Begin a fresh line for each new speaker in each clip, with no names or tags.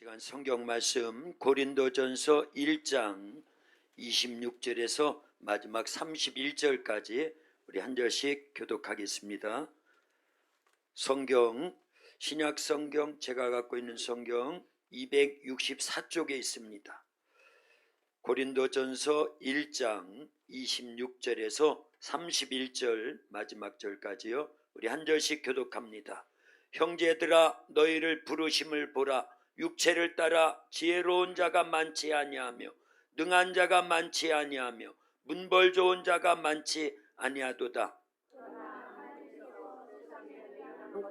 시간 성경 말씀 고린도전서 1장 26절에서 마지막 31절까지 우리 한 절씩 교독하겠습니다. 성경 신약 성경 제가 갖고 있는 성경 264쪽에 있습니다. 고린도전서 1장 26절에서 31절 마지막 절까지요. 우리 한 절씩 교독합니다. 형제들아 너희를 부르심을 보라. 육체를 따라 지혜로운 자가 많지 아니하며 능한 자가 많지 아니하며 문벌 좋은 자가 많지 아니하도다.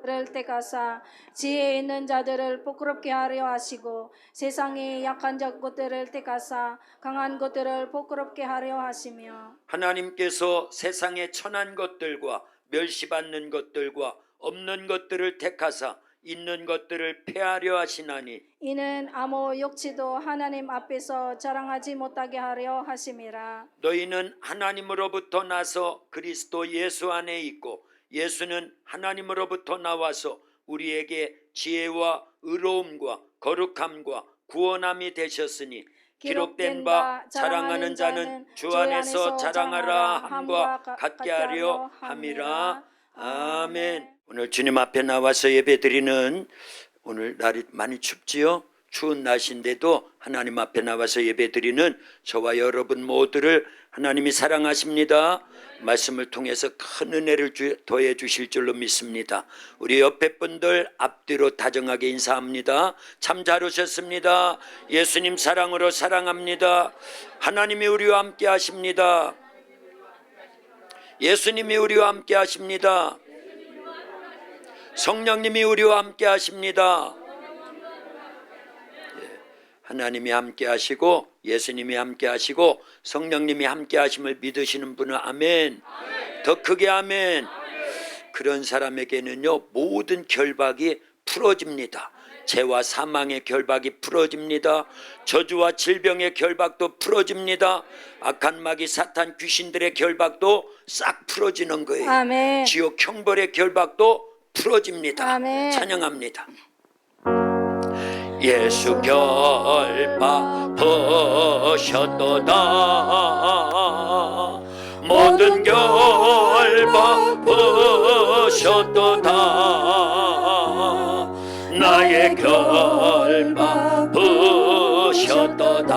그럴 때 가사 지혜 있는 자들을 부끄럽게 하려 하시고 세상에 약한 것들을 택하사 강한 것들을 부끄럽게 하려 하시며
하나님께서 세상에 천한 것들과 멸시받는 것들과 없는 것들을 택하사 있는 것들을 폐하려 하시나니
이는 아무 육체도 하나님 앞에서 자랑하지 못하게 하려 하심이라.
너희는 하나님으로부터 나서 그리스도 예수 안에 있고 예수는 하나님으로부터 나와서 우리에게 지혜와 의로움과 거룩함과 구원함이 되셨으니 기록된 바 자랑하는 자는 주 안에서 자랑하라 함과 같게 하려 함이라. 아멘. 오늘 주님 앞에 나와서 예배드리는 오늘 날이 많이 춥지요. 추운 날씨인데도 하나님 앞에 나와서 예배드리는 저와 여러분 모두를 하나님이 사랑하십니다. 말씀을 통해서 큰 은혜를 더해 주실 줄로 믿습니다. 우리 옆에 분들 앞뒤로 다정하게 인사합니다. 참 잘 오셨습니다. 예수님 사랑으로 사랑합니다. 하나님이 우리와 함께 하십니다. 예수님이 우리와 함께 하십니다. 성령님이 우리와 함께 하십니다. 하나님이 함께 하시고 예수님이 함께 하시고 성령님이 함께 하심을 믿으시는 분은 아멘. 더 크게 아멘. 그런 사람에게는요 모든 결박이 풀어집니다. 죄와 사망의 결박이 풀어집니다. 저주와 질병의 결박도 풀어집니다. 악한 마귀 사탄 귀신들의 결박도 싹 풀어지는 거예요.
아멘.
지옥 형벌의 결박도 풀어집니다.
아멘.
찬양합니다. 예수 결박 버셨도다. 모든 결박 버셨도다. 나의 결박 버셨도다.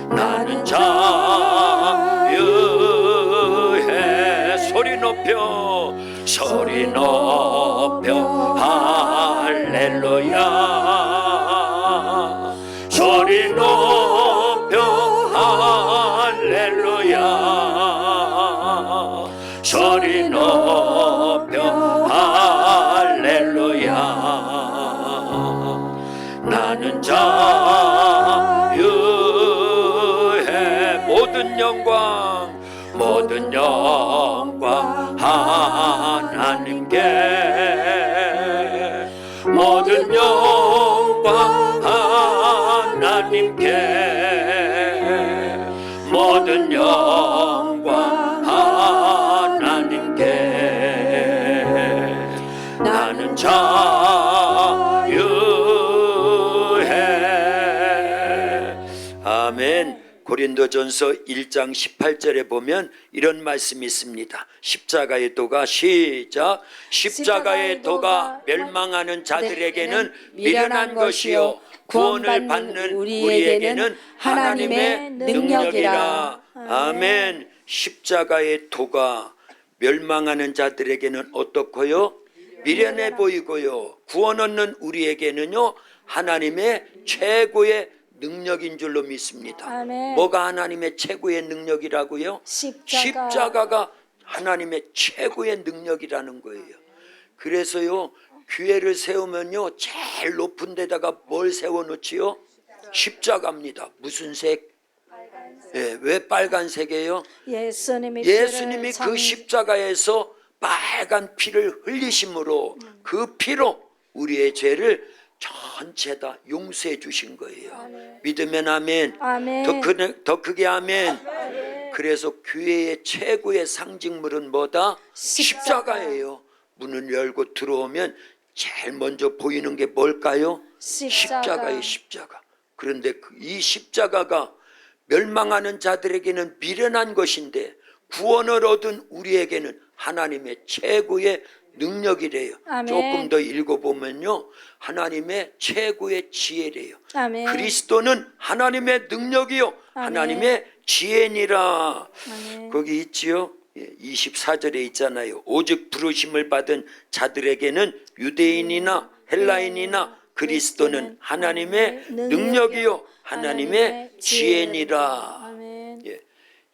나는 자유해. 소리 높여 소리 높여 할렐루야. 소리 높여 할렐루야. 소리 높여 할렐루야. 나는 자유해. 모든 영광 모든 영광 하나님께. 모든 영광 하나님께. 모든 영광 하나님께. 나는 자유해. 아멘. 고린도전서 1장 18절에 보면 이런 말씀이 있습니다. 십자가의 도가 시작. 십자가의 도가 멸망하는 자들에게는 미련한 것이요 구원을 받는 우리에게는 하나님의 능력이라. 아멘. 십자가의 도가 멸망하는 자들에게는 어떻고요? 미련해 보이고요 구원 얻는 우리에게는요 하나님의 최고의 능력인 줄로 믿습니다.
아멘.
뭐가 하나님의 최고의 능력이라고요? 십자가가 하나님의 최고의 능력이라는 거예요. 그래서요 교회를 세우면요 제일 높은 데다가 뭘 세워놓지요? 십자가입니다. 무슨 색? 네, 왜 빨간색이에요?
예수님이
그 십자가에서 빨간 피를 흘리심으로 그 피로 우리의 죄를 전체 다 용서해 주신 거예요.
아멘.
믿으면 아멘.
아멘.
더 크게 아멘. 그래서 교회의 최고의 상징물은 뭐다? 십자가예요. 문을 열고 들어오면 제일 먼저 보이는 게 뭘까요?
십자가.
십자가의 십자가. 그런데 이 십자가가 멸망하는 자들에게는 미련한 것인데 구원을 얻은 우리에게는 하나님의 최고의 능력이래요.
아멘.
조금 더 읽어보면요, 하나님의 최고의 지혜래요.
아멘.
그리스도는 하나님의 능력이요 하나님의 지혜니라.
아멘.
거기 있지요. 24절에 있잖아요. 오직 부르심을 받은 자들에게는 유대인이나 헬라인이나 그리스도는 하나님의 능력이요 하나님의 지혜니라.
아멘.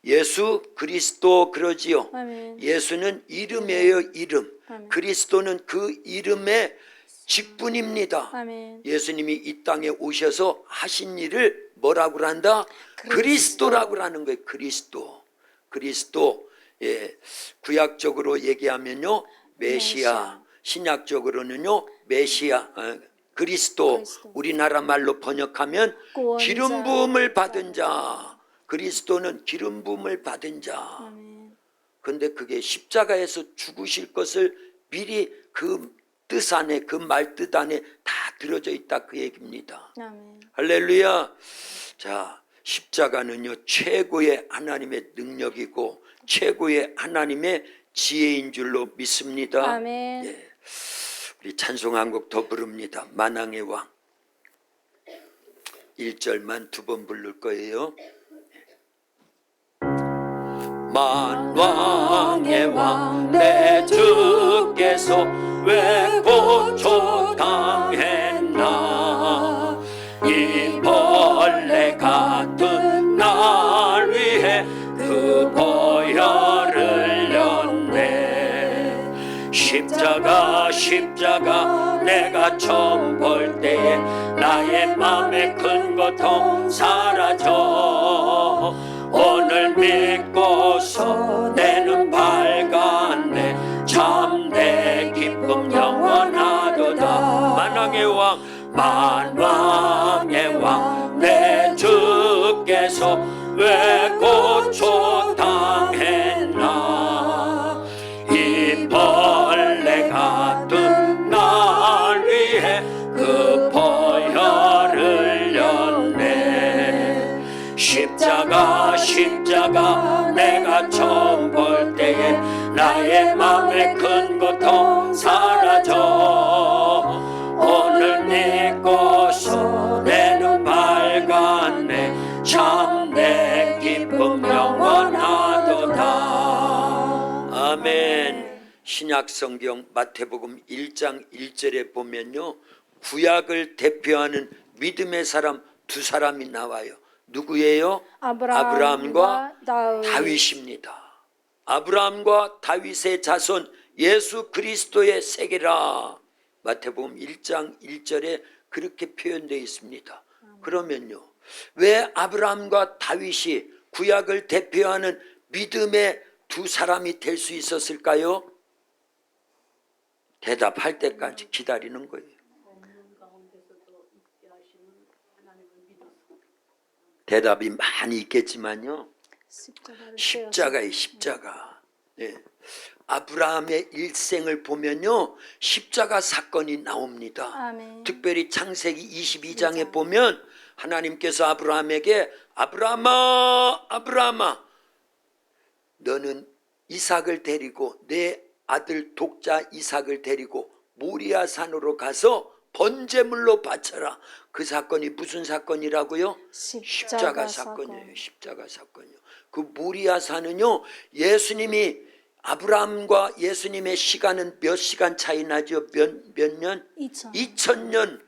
예수 그리스도 그러지요.
아멘.
예수는 이름이에요, 이름.
아멘.
그리스도는 그 이름의 직분입니다.
아멘.
예수님이 이 땅에 오셔서 하신 일을 뭐라고 한다? 그리스도라고 하는 거예요. 그리스도. 그리스도. 구약적으로 얘기하면요 메시아, 신약적으로는요 메시아, 그리스도. 우리나라 말로 번역하면
구원자.
기름 부음을 받은 자. 그리스도는 기름 부음을 받은 자.
아멘.
근데 그게 십자가에서 죽으실 것을 미리 그 뜻 안에, 그 말 뜻 안에 다 들어져 있다 그 얘기입니다.
아멘.
할렐루야. 자, 십자가는요 최고의 하나님의 능력이고 최고의 하나님의 지혜인 줄로 믿습니다.
아멘.
우리 찬송 한 곡 더 부릅니다. 만왕의 왕 1절만 2번 부를 거예요. 만왕의 왕 내 주께서 왜 고초당했나. 이 벌레 같은 날 위해 그 보혈을 흘렸네. 십자가 십자가 내가 처음 볼 때에 나의 맘에 큰 고통 사라져. 오늘 믿고서 내 눈 밝았네. 참 내 기쁨 영원하도다. 만왕의 왕 만왕의 왕 내 주께서 왜 고초당했나. 이 벌레 같은 날 위해 그 보혈을 흘렸네. 십자가 십자가 내가 처음 볼 때에 나의 맘에 큰 고통 사라져. 오늘 믿고서 내 눈 밝았네. 참 내 기쁨 영원하도다. 아멘. 신약성경 마태복음 1장 1절에 보면요 구약을 대표하는 믿음의 사람 두 사람이 나와요. 누구예요? 아브라함과 다윗입니다. 아브라함과 다윗의 자손 예수 그리스도의 세계라. 마태복음 1장 1절에 그렇게 표현되어 있습니다. 그러면요 왜 아브라함과 다윗이 구약을 대표하는 믿음의 두 사람이 될 수 있었을까요? 대답할 때까지 기다리는 거예요. 대답이 많이 있겠지만요 십자가의 십자가. 아브라함의 일생을 보면요 십자가 사건이 나옵니다.
아멘.
특별히 창세기 22장에 보면 하나님께서 아브라함에게 아브라함아 아브라함아 너는 이삭을 데리고 내 아들 독자 이삭을 데리고 모리아 산으로 가서 번제물로 바쳐라. 그 사건이 무슨 사건이라고요? 십자가 사건이에요. 십자가 사건이요. 그 모리아 산은요 예수님이 아브라함과 예수님의 시간은 몇 시간 차이 나죠? 몇 년? 2000년.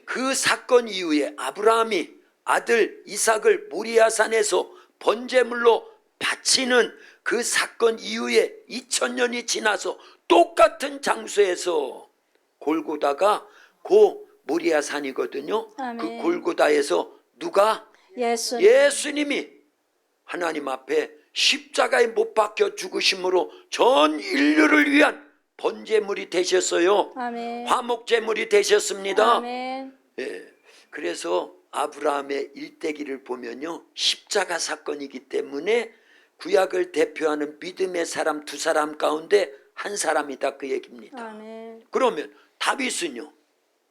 그 사건 이후에 아브라함이 아들 이삭을 모리아 산에서 번제물로 바치는 그 사건 이후에 2000년이 지나서 똑같은 장소에서 골고다가 고 모리아 산이거든요.
아멘.
그 골고다에서 누가? 예수님이 하나님 앞에 십자가에 못 박혀 죽으심으로 전 인류를 위한 번제물이 되셨어요.
아멘.
화목제물이 되셨습니다.
아멘.
그래서 아브라함의 일대기를 보면요 십자가 사건이기 때문에 구약을 대표하는 믿음의 사람 두 사람 가운데 한 사람이다 그 얘기입니다.
아멘.
그러면 다윗은요.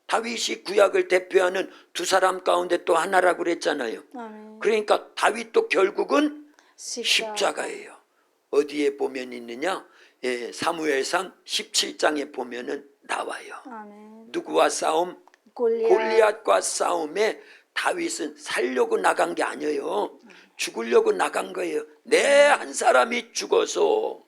다윗이 구약을 대표하는 두 사람 가운데 또 하나라고 그랬잖아요.
아멘.
그러니까 다윗도 결국은
십자가.
십자가예요. 어디에 보면 있느냐? 사무엘상 17장에 보면은 나와요.
아멘.
누구와 싸움?
골리앗.
골리앗과 싸움에 다윗은 살려고 나간 게 아니에요. 죽으려고 나간 거예요. 내 한 사람이 죽어서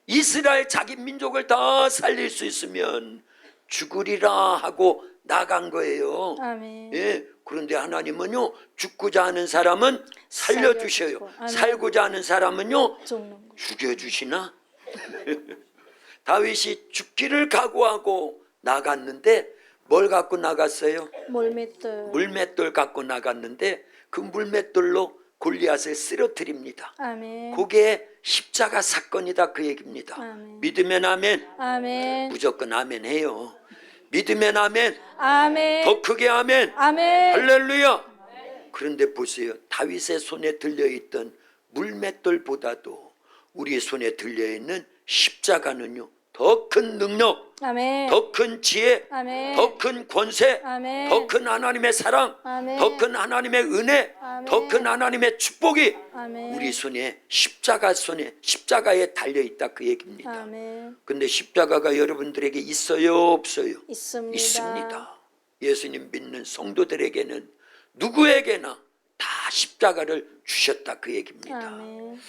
이스라엘 자기 민족을 다 살릴 수 있으면 죽으리라 하고 나간 거예요.
아멘.
예, 그런데 하나님은요, 죽고자 하는 사람은 살려주셔요.
살려주시고. 아멘.
살고자 하는 사람은요,
죽는 거.
죽여주시나? 다윗이 죽기를 각오하고 나갔는데 뭘 갖고 나갔어요?
물맷돌.
물맷돌 갖고 나갔는데 그 물맷돌로 골리앗을 쓰러뜨립니다.
아멘.
그게 십자가 사건이다 그 얘기입니다.
아멘.
믿으면 아멘.
아멘.
무조건 아멘 해요. 믿으면 아멘.
아멘.
더 크게 아멘.
아멘.
할렐루야. 그런데 보세요. 다윗의 손에 들려있던 물맷돌보다도 우리 손에 들려있는 십자가는요, 더 큰 능력,
아멘.
더 큰 지혜,
아멘.
더 큰 권세,
아멘.
더 큰 하나님의 사랑,
아멘.
더 큰 하나님의 은혜,
아멘.
더 큰 하나님의 축복이
아멘.
우리 손에 십자가에 달려있다 그 얘기입니다.
아멘.
근데 십자가가 여러분들에게 있어요 없어요?
있습니다.
있습니다. 예수님 믿는 성도들에게는 누구에게나 다 십자가를 주셨다 그 얘기입니다.
아멘.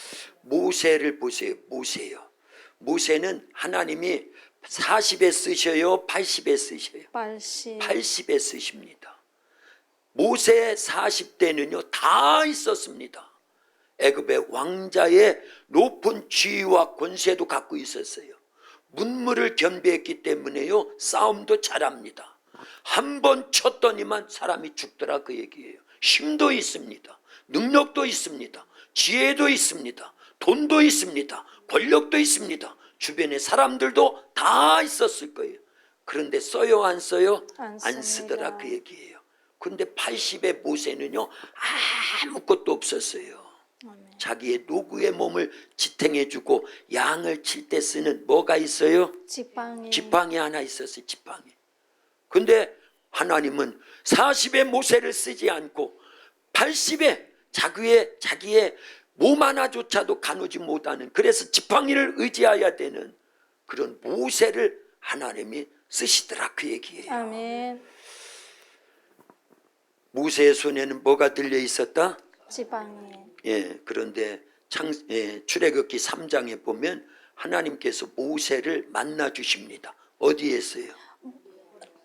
모세를 보세요. 모세는 하나님이 40에 쓰셔요 80에 쓰셔요?
80.
80에 쓰십니다. 모세 40대는요 다 있었습니다. 애굽의 왕자의 높은 지위와 권세도 갖고 있었어요. 문무를 겸비했기 때문에요 싸움도 잘합니다. 한 번 쳤더니만 사람이 죽더라 그 얘기예요. 힘도 있습니다. 능력도 있습니다. 지혜도 있습니다. 돈도 있습니다. 권력도 있습니다. 주변에 사람들도 다 있었을 거예요. 그런데 써요 안 써요?
안
안 쓰더라 그 얘기예요. 그런데 80의 모세는요 아무것도 없었어요.
아멘.
자기의 노구의 몸을 지탱해주고 양을 칠 때 쓰는 뭐가 있어요?
지팡이.
지팡이 하나 있었어요. 지팡이. 근데 하나님은 40의 모세를 쓰지 않고 80의 자기의 몸 하나조차도 가누지 못하는, 그래서 지팡이를 의지해야 되는 그런 모세를 하나님이 쓰시더라 그 얘기예요.
아멘.
모세의 손에는 뭐가 들려 있었다?
지팡이.
예, 그런데 출애굽기 3장에 보면 하나님께서 모세를 만나 주십니다. 어디에서요?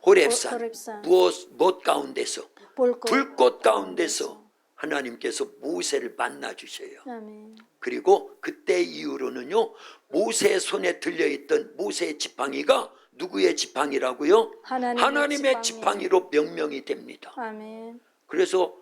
호렙산.
호렙산.
무엇 가운데서?
불꽃.
불꽃 가운데서 하나님께서 모세를 만나 주셔요.
아멘.
그리고 그때 이후로는요 모세의 손에 들려있던 모세의 지팡이가 누구의 지팡이라고요? 하나님의 지팡이로 명명이 됩니다.
아멘.
그래서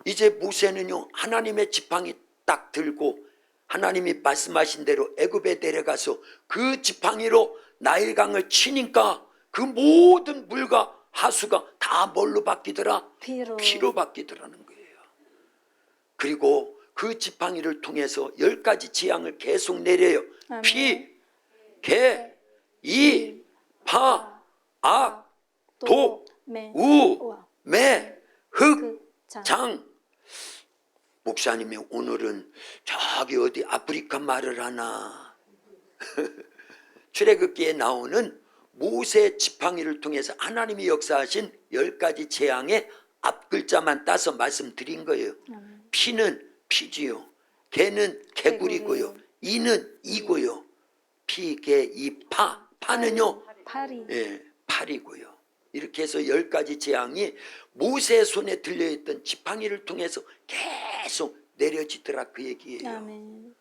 이제 모세는요 하나님의 지팡이 딱 들고 하나님이 말씀하신 대로 애굽에 데려가서 그 지팡이로 나일강을 치니까 그 모든 물과 하수가 다 뭘로 바뀌더라? 피로 바뀌더라는 거예요. 그리고 그 지팡이를 통해서 10가지 재앙을 계속 내려요.
아멘.
피, 개, 이, 파, 악, 독, 우, 매, 흑, 장. 목사님이 오늘은 저기 어디 아프리카 말을 하나. 출애굽기에 나오는 모세 지팡이를 통해서 하나님이 역사하신 10가지 재앙의 앞글자만 따서 말씀드린 거예요. 피는 피지요. 개는 개구리고요. 이는 이고요. 피, 개, 이, 파. 파는요.
파리.
예, 팔이고요. 이렇게 해서 10가지 재앙이 모세의 손에 들려있던 지팡이를 통해서 계속 내려지더라 그 얘기예요.
아멘.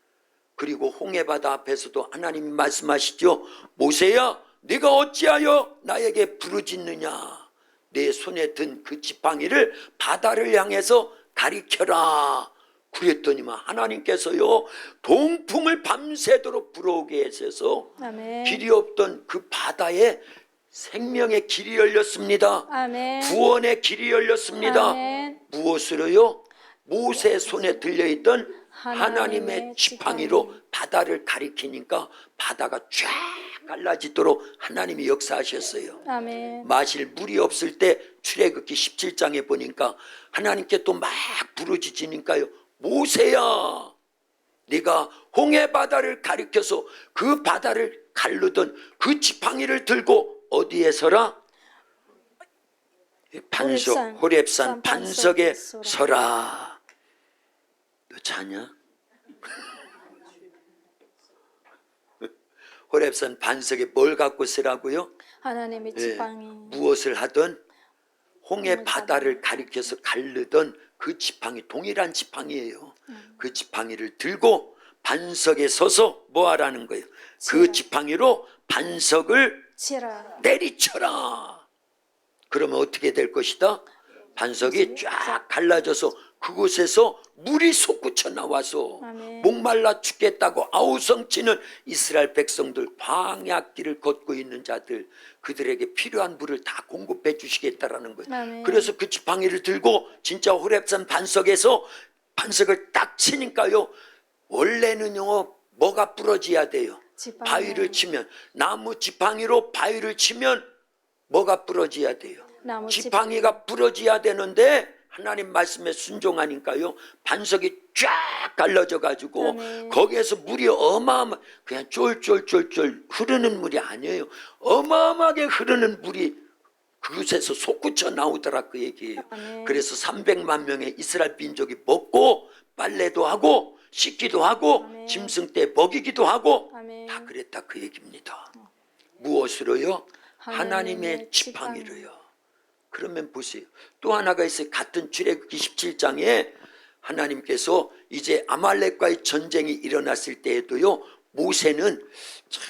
그리고 홍해바다 앞에서도 하나님이 말씀하시죠. 모세야, 네가 어찌하여 나에게 부르짖느냐. 내 손에 든 그 지팡이를 바다를 향해서 가리켜라. 그랬더니만 하나님께서요 동풍을 밤새도록 불어오게 하셔서
아멘.
길이 없던 그 바다에 생명의 길이 열렸습니다.
아멘.
구원의 길이 열렸습니다.
아멘.
무엇으로요? 모세 손에 들려있던
하나님의
하나님의 지팡이로 바다를 가리키니까 바다가 쫙 갈라지도록 하나님이 역사하셨어요.
아멘.
마실 물이 없을 때 출애굽기 17장에 보니까 하나님께 또 막 부르짖으니까요. 모세야, 네가 홍해 바다를 가리켜서 그 바다를 가르던 그 지팡이를 들고 어디에 서라? 호렙산 반석에 서라. 너 자냐? 호렙산 반석에 뭘 갖고 서라고요?
하나님의
예,
지팡이.
무엇을 하던 홍해 바다를 가리켜서 가르던 그 지팡이, 동일한 지팡이에요. 그 지팡이를 들고 반석에 서서 뭐 하라는 거예요? 그 지팡이로 반석을
치라.
내리쳐라. 그러면 어떻게 될 것이다? 반석이 쫙 갈라져서 그곳에서 물이 솟구쳐 나와서
아멘.
목말라 죽겠다고 아우성치는 이스라엘 백성들, 광야길을 걷고 있는 자들, 그들에게 필요한 물을 다 공급해 주시겠다라는 거예요.
아멘.
그래서 그 지팡이를 들고 진짜 호렙산 반석에서 반석을 딱 치니까요, 원래는요 뭐가 부러져야 돼요?
지팡이.
바위를 치면, 나무 지팡이로 바위를 치면 뭐가 부러져야 돼요?
나무
지팡이가 부러져야 되는데 하나님 말씀에 순종하니까요 반석이 쫙 갈라져 가지고
아멘.
거기에서 물이 어마어마, 그냥 쫄쫄쫄쫄 흐르는 물이 아니에요. 어마어마하게 흐르는 물이 그곳에서 솟구쳐 나오더라, 그 얘기예요.
아멘.
그래서 300만 명의 이스라엘 민족이 먹고 빨래도 하고 씻기도 하고
아멘.
짐승 때 먹이기도 하고
아멘.
다 그랬다, 그 얘기입니다. 무엇으로요? 하나님의
하나님의
지팡이로요. 그러면 보세요. 또 하나가 있어요. 같은 출애굽기 17장에 하나님께서 이제 아말렉과의 전쟁이 일어났을 때에도요, 모세는 참,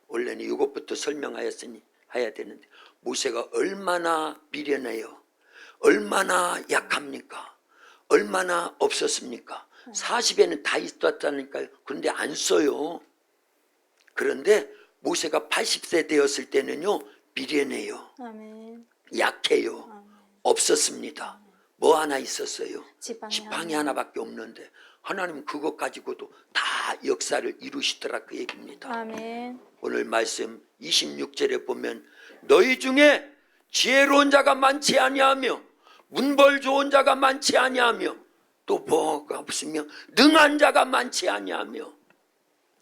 원래는 이것부터 설명하였으니 해야 되는데, 모세가 얼마나 미련해요. 얼마나 약합니까? 얼마나 없었습니까? 40에는 다 있었다니까요. 그런데 안 써요. 그런데 모세가 80세 되었을 때는요, 미련해요.
아멘.
약해요. 없었습니다. 뭐 하나 있었어요?
지팡이
하나밖에 없는데 하나님 그것 가지고도 다 역사를 이루시더라, 그 얘기입니다.
아멘.
오늘 말씀 26절에 보면 너희 중에 지혜로운 자가 많지 아니하며 문벌 좋은 자가 많지 아니하며 또 뭐가 없으며 능한 자가 많지 아니하며,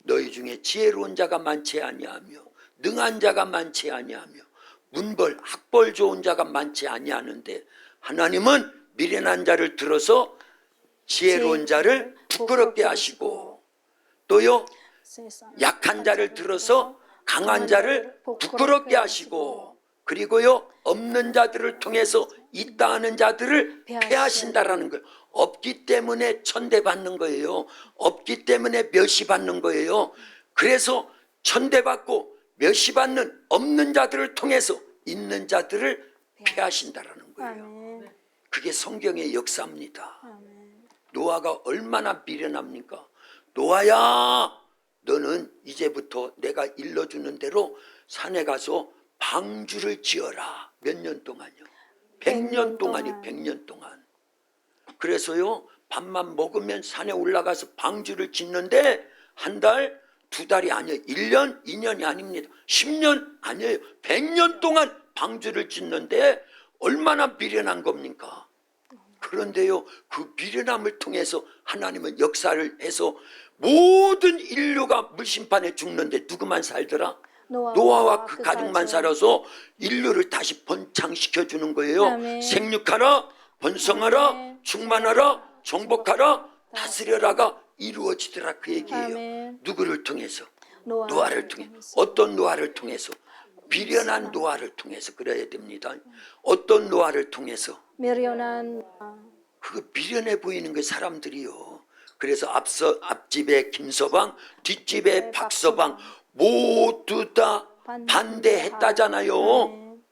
너희 중에 지혜로운 자가 많지 아니하며 능한 자가 많지 아니하며 문벌 학벌 좋은 자가 많지 아니하는데, 하나님은 미련한 자를 들어서 지혜로운 자를 부끄럽게 하시고, 또요 약한 자를 들어서 강한 자를 부끄럽게 하시고, 그리고요 없는 자들을 통해서 있다 하는 자들을 패하신다라는 거예요. 없기 때문에 천대받는 거예요. 없기 때문에 멸시받는 거예요. 그래서 천대받고 멸시받는 없는 자들을 통해서 있는 자들을 패하신다라는 거예요.
아멘.
그게 성경의 역사입니다.
아멘.
노아가 얼마나 미련합니까? 노아야, 너는 이제부터 내가 일러주는 대로 산에 가서 방주를 지어라. 몇 년 동안요? 100년 동안이 100년 동안. 그래서요 밥만 먹으면 산에 올라가서 방주를 짓는데 한 달, 두 달이 아니에요. 1년, 2년이 아닙니다. 10년 아니에요. 100년 동안 방주를 짓는데 얼마나 미련한 겁니까? 그런데요 그 미련함을 통해서 하나님은 역사를 해서 모든 인류가 물심판에 죽는데 누구만 살더라? 노아와 그 가족만 살아서 인류를 다시 번창시켜 주는 거예요.
아멘.
생육하라, 번성하라,
아멘.
충만하라, 정복하라, 다스려라가 이루어지더라, 그 얘기예요.
아멘.
누구를 통해서?
노아를
노아를 통해.
통해서.
어떤 노아를 통해서? 미련한 노아를 통해서 그래야 됩니다. 어떤 노아를 통해서?
미련한
그거 미련해 보이는 게 사람들이요. 그래서 앞집에 김서방, 뒷집에 박서방 모두 다 반대했다잖아요.
아멘.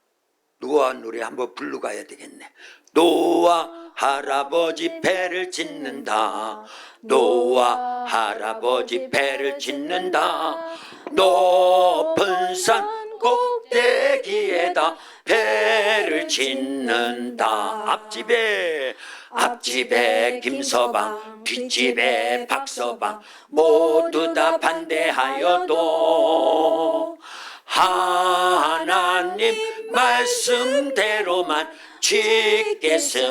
노아 노래 한번 부르고 가야 되겠네. 노아 할아버지 배를 짓는다. 노아 할아버지 배를 짓는다. 높은 산 꼭대기에다 배를 짓는다. 앞집에 김서방, 뒷집에 박서방, 모두 다 반대하여도 하나님 말씀대로만 짓겠습니다.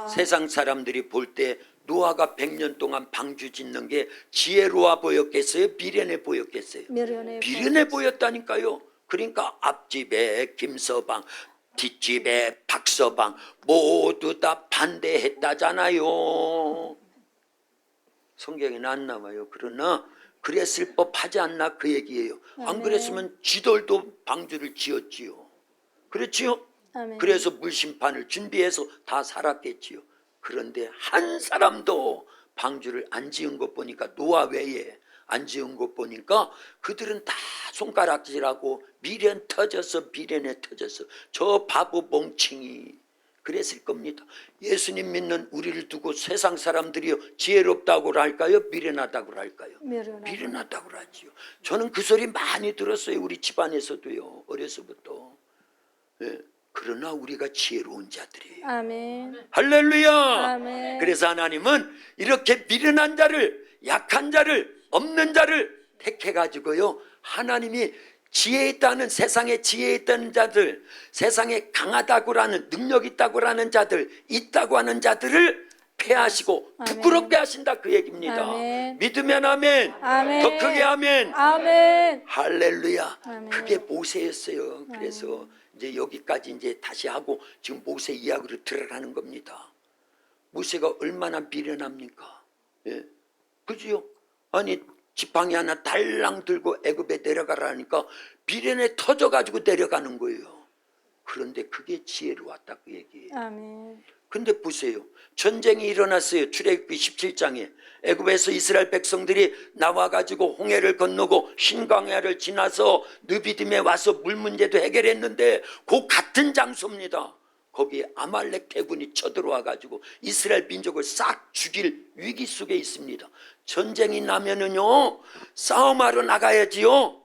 세상 사람들이 볼 때 노아가 100년 동안 방주 짓는 게 지혜로워 보였겠어요? 미련해 보였겠어요? 미련해 보였다니까요. 그러니까 앞집에 김서방, 뒷집에 박서방 모두 다 반대했다잖아요. 성경에는 안 나와요. 그러나 그랬을 법하지 않나 그 얘기예요. 안 그랬으면 지들도 방주를 지었지요. 그렇지요?
아멘.
그래서 물심판을 준비해서 다 살았겠지요. 그런데 한 사람도 방주를 안 지은 것 보니까, 노아 외에 안 지은 것 보니까 그들은 다 손가락질하고 미련에 터져서 저 바보 멍청이 그랬을 겁니다. 예수님 믿는 우리를 두고 세상 사람들이요 지혜롭다고 할까요? 미련하다고 할까요? 미련하다고 하지요. 저는 그 소리 많이 들었어요. 우리 집안에서도요. 어려서부터. 예. 그러나 우리가 지혜로운 자들이에요.
아멘.
할렐루야.
아멘.
그래서 하나님은 이렇게 미련한 자를, 약한 자를, 없는 자를 택해가지고요, 하나님이 지혜 있다는, 세상에 지혜 있다는 자들, 세상에 강하다고 하는, 능력 있다고 하는 자들, 있다고 하는 자들을 폐하시고
아멘.
부끄럽게 하신다 그 얘기입니다.
아멘.
믿으면 아멘.
아멘.
더 크게 아멘.
아멘.
할렐루야.
아멘.
그게 모세였어요. 그래서 이제 여기까지 이제 다시 하고 지금 모세 이야기로 들어가는 겁니다. 모세가 얼마나 미련합니까? 예? 그지요? 아니 지팡이 하나 달랑 들고 애굽에 내려가라니까 미련에 터져가지고 내려가는 거예요. 그런데 그게 지혜로웠다 그 얘기예요.
아멘.
근데 보세요. 전쟁이 일어났어요. 출애굽기 17장에 애굽에서 이스라엘 백성들이 나와가지고 홍해를 건너고 신광야를 지나서 느비딤에 와서 물 문제도 해결했는데 그 같은 장소입니다. 거기에 아말렉 대군이 쳐들어와가지고 이스라엘 민족을 싹 죽일 위기 속에 있습니다. 전쟁이 나면은요 싸움하러 나가야지요.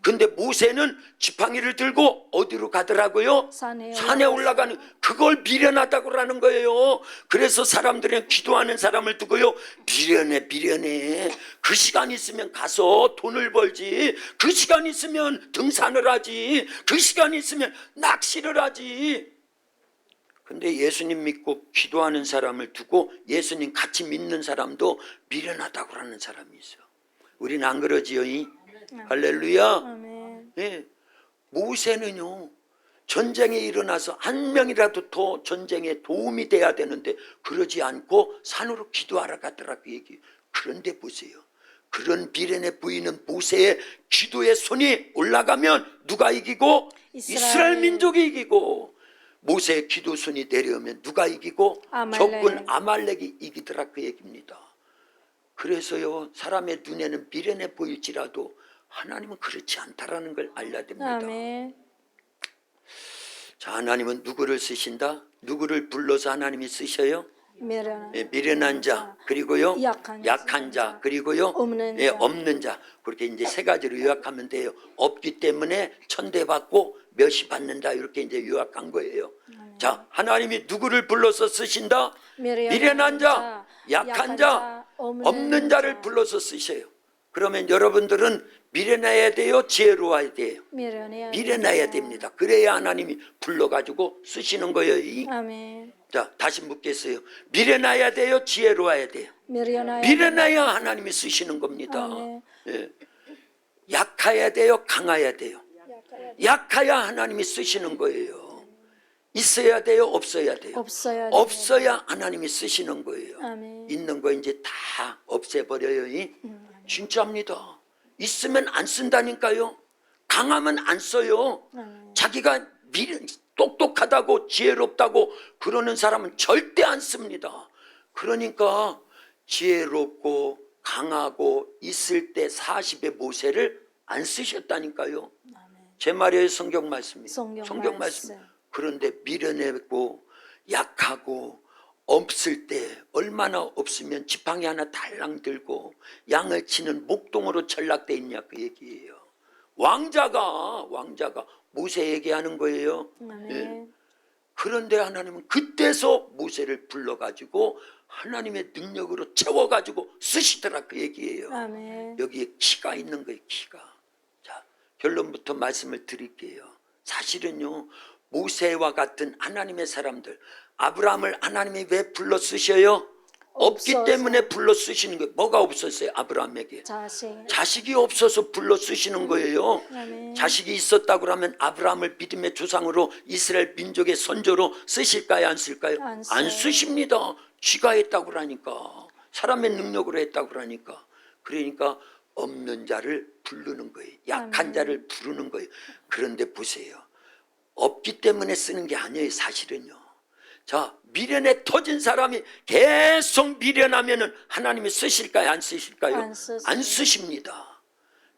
근데 모세는 지팡이를 들고 어디로 가더라고요? 산에 올라가는, 그걸 미련하다고 하는 거예요. 그래서 사람들은 기도하는 사람을 두고요, 미련해. 그 시간 있으면 가서 돈을 벌지, 그 시간 있으면 등산을 하지, 그 시간 있으면 낚시를 하지. 근데 예수님 믿고 기도하는 사람을 두고 예수님 같이 믿는 사람도 미련하다고 하는 사람이 있어요. 우리는 안 그러지요? 할렐루야.
아멘.
예. 모세는요 전쟁이 일어나서 한 명이라도 더 전쟁에 도움이 돼야 되는데 그러지 않고 산으로 기도하러 가더라 그 얘기. 그런데 보세요, 그런 미련해 보이는 모세의 기도의 손이 올라가면 누가 이기고? 이스라엘 민족이 이기고, 모세의 기도 손이 내려오면 누가 이기고?
아말렉.
적군 아말렉이 이기더라 그 얘기입니다. 그래서요 사람의 눈에는 미련해 보일지라도 하나님은 그렇지 않다라는 걸 알려야 됩니다.
아멘.
자, 하나님은 누구를 쓰신다? 누구를 불러서 하나님이 쓰셔요? 미련한 자, 그리고요 약한 자, 그리고요 없는 자. 그렇게 이제 세 가지로 요약하면 돼요. 없기 때문에 천대받고 멸시 받는다, 이렇게 이제 요약한 거예요. 자, 하나님이 누구를 불러서 쓰신다? 미련한 자, 약한 자, 없는 자를 불러서 쓰셔요. 그러면 여러분들은 미련해야 돼요? 지혜로워야 돼요? 미련해야 됩니다. 그래야 하나님이 불러가지고 쓰시는 거예요.
아멘.
자, 다시 묻겠어요. 미련해야 돼요? 지혜로워야 돼요? 미련해야 하나님이 쓰시는 겁니다. 예. 약해야 돼요? 강해야 돼요? 약해야 하나님이 쓰시는 거예요. 있어야 돼요? 없어야 돼요? 없어야 하나님이 쓰시는 거예요.
아멘.
있는 거 이제 다 없애버려요. 진짜입니다. 있으면 안 쓴다니까요. 강하면 안 써요. 자기가 똑똑하다고 지혜롭다고 그러는 사람은 절대 안 씁니다. 그러니까 지혜롭고 강하고 있을 때 40의 모세를 안 쓰셨다니까요. 제 말이에요, 성경 말씀이에요. 성경 말씀. 그런데 미련하고 약하고 없을 때, 얼마나 없으면 지팡이 하나 달랑 들고 양을 치는 목동으로 전락돼 있냐 그 얘기예요. 왕자가 모세 얘기하는 거예요.
아멘.
그런데 하나님은 그때서 모세를 불러가지고 하나님의 능력으로 채워가지고 쓰시더라 그 얘기예요.
아멘.
여기에 키가 있는 거예요. 키가. 자, 결론부터 말씀을 드릴게요. 사실은요, 모세와 같은 하나님의 사람들, 아브라함을 하나님이 왜 불러 쓰셔요? 없기
없어서.
때문에 불러 쓰시는 거예요. 뭐가 없었어요? 아브라함에게 자식이 없어서 불러 쓰시는 거예요.
아멘.
자식이 있었다고 그러면 아브라함을 믿음의 조상으로 이스라엘 민족의 선조로 쓰실까요? 안 쓸까요?
안 써요.
안 쓰십니다. 쥐가 했다고 그러니까, 사람의 능력으로 했다고 그러니까. 그러니까 없는 자를 부르는 거예요. 약한
아멘.
자를 부르는 거예요. 그런데 보세요, 없기 때문에 쓰는 게 아니에요. 사실은요, 자, 미련에 터진 사람이 계속 미련하면은 하나님이 쓰실까요? 안 쓰실까요?
안 쓰세요.
안 쓰십니다.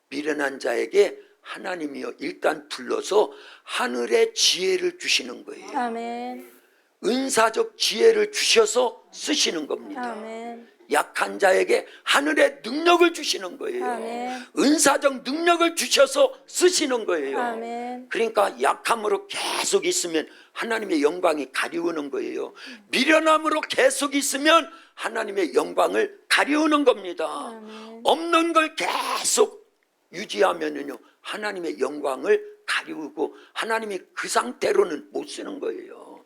미련한 자에게 하나님이요, 일단 불러서 하늘의 지혜를 주시는 거예요.
아멘.
은사적 지혜를 주셔서 쓰시는 겁니다.
아멘.
약한 자에게 하늘의 능력을 주시는 거예요.
아멘.
은사적 능력을 주셔서 쓰시는 거예요.
아멘.
그러니까 약함으로 계속 있으면 하나님의 영광이 가리우는 거예요. 미련함으로 계속 있으면 하나님의 영광을 가리우는 겁니다.
아멘.
없는 걸 계속 유지하면은요, 하나님의 영광을 가리우고 하나님이 그 상태로는 못 쓰는 거예요.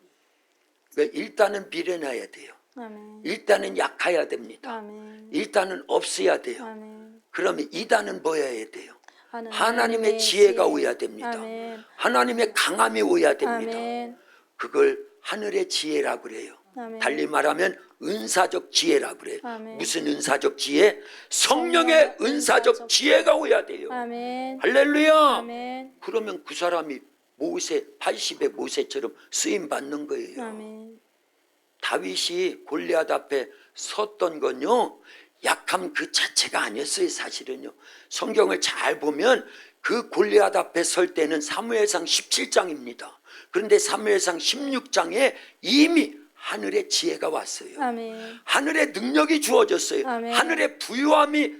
그러니까 일단은 미련해야 돼요.
아멘.
일단은 약해야 됩니다.
아멘.
일단은 없어야 돼요.
아멘.
그러면 이단은 뭐 해야 돼요? 하나님의 지혜가 오야 됩니다.
아멘.
하나님의 강함이 오야 됩니다.
아멘.
그걸 하늘의 지혜라고 그래요.
아멘.
달리 말하면 은사적 지혜라고 그래요.
아멘.
무슨 은사적 지혜? 성령의 은사적 지혜가 오야 돼요.
아멘.
할렐루야.
아멘.
그러면 그 사람이 모세, 80의 모세처럼 쓰임 받는 거예요.
아멘.
다윗이 골리앗 앞에 섰던 건요, 약함 그 자체가 아니었어요. 사실은요, 성경을 잘 보면 그 골리앗 앞에 설 때는 사무엘상 17장입니다. 그런데 사무엘상 16장에 이미 하늘의 지혜가 왔어요.
아멘.
하늘의 능력이 주어졌어요.
아멘.
하늘의 부유함이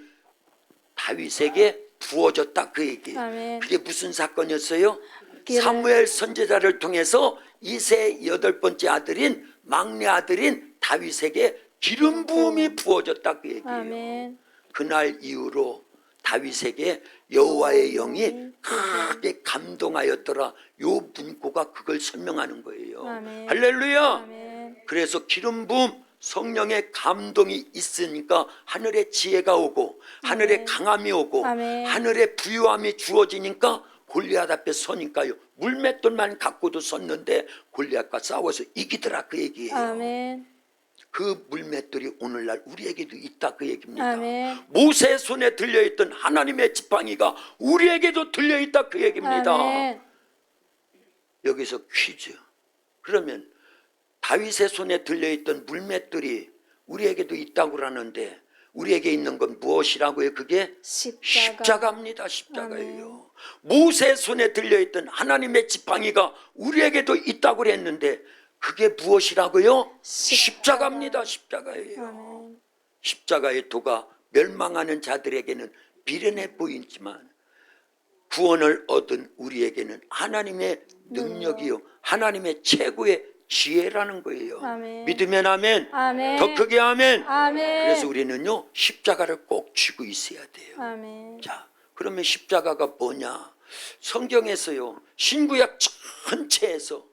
다윗에게 부어졌다, 그 얘기예요.
아멘.
그게 무슨 사건이었어요?
기름.
사무엘 선지자를 통해서 이세 8번째 아들인 막내 아들인 다윗에게 기름 부음이 부어졌다, 그 얘기예요.
아멘.
그날 이후로 다윗에게 여호와의 영이 크게 감동하였더라. 요 문구가 그걸 설명하는 거예요.
아멘.
할렐루야.
아멘.
그래서 기름 부음, 성령의 감동이 있으니까 하늘의 지혜가 오고 하늘의
아멘.
강함이 오고
아멘.
하늘의 부유함이 주어지니까 골리앗 앞에 서니까요, 물맷돌만 갖고도 섰는데 골리앗과 싸워서 이기더라, 그 얘기예요.
아멘.
그 물맷돌이 오늘날 우리에게도 있다, 그 얘기입니다.
아멘.
모세 손에 들려있던 하나님의 지팡이가 우리에게도 들려있다, 그 얘기입니다.
아멘.
여기서 퀴즈. 그러면 다윗의 손에 들려있던 물맷돌이 우리에게도 있다고 그러는데 우리에게 있는 건 무엇이라고요? 그게 십자가입니다. 십자가예요. 모세 손에 들려있던 하나님의 지팡이가 우리에게도 있다고 그랬는데 그게 무엇이라고요? 십자가입니다. 십자가예요.
아멘.
십자가의 도가 멸망하는 자들에게는 미련해 보이지만 구원을 얻은 우리에게는 하나님의 능력이요, 하나님의 최고의 지혜라는 거예요.
아멘.
믿으면 아멘.
아멘.
더 크게 아멘.
아멘.
그래서 우리는요, 십자가를 꼭 쥐고 있어야 돼요.
아멘.
자, 그러면 십자가가 뭐냐? 성경에서요, 신구약 전체에서